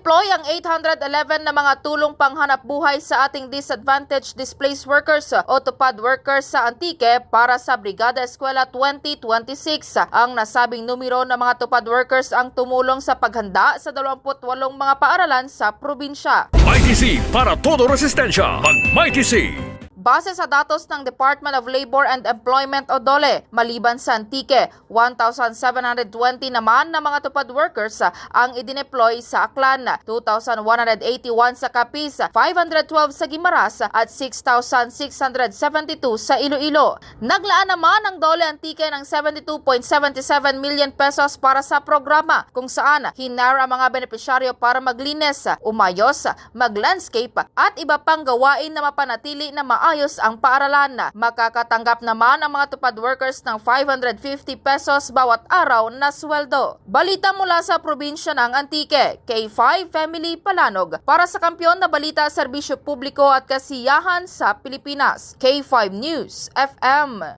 Dineploy ang 811 na mga tulong panghanap buhay sa ating disadvantaged displaced workers o tupad workers sa Antique para sa Brigada Eskwela 2026. Ang nasabing numero ng mga tupad workers ang tumulong sa paghanda sa 28 mga paaralan sa probinsya. Mighty C para todo resistensya. Mag-Mighty C! Base sa datos ng Department of Labor and Employment o DOLE, maliban sa Antique, 1,720 naman na mga tupad workers ang idineploy sa Aklan, 2,181 sa Capiz, 512 sa Guimaras at 6,672 sa Iloilo. Naglaan naman ang DOLE Antique ng 72.77 million pesos para sa programa kung saan hinar ang mga benepisyaryo para maglinis, umayos, mag-landscape at iba pang gawain na mapanatili na maayos ang paaralan. Makakatanggap naman ang mga tupad workers ng 550 pesos bawat araw na sweldo. Balita mula sa probinsya ng Antique, K5 Family Palanog. Para sa kampyon na balita, serbisyo publiko at kasiyahan sa Pilipinas, K5 News FM.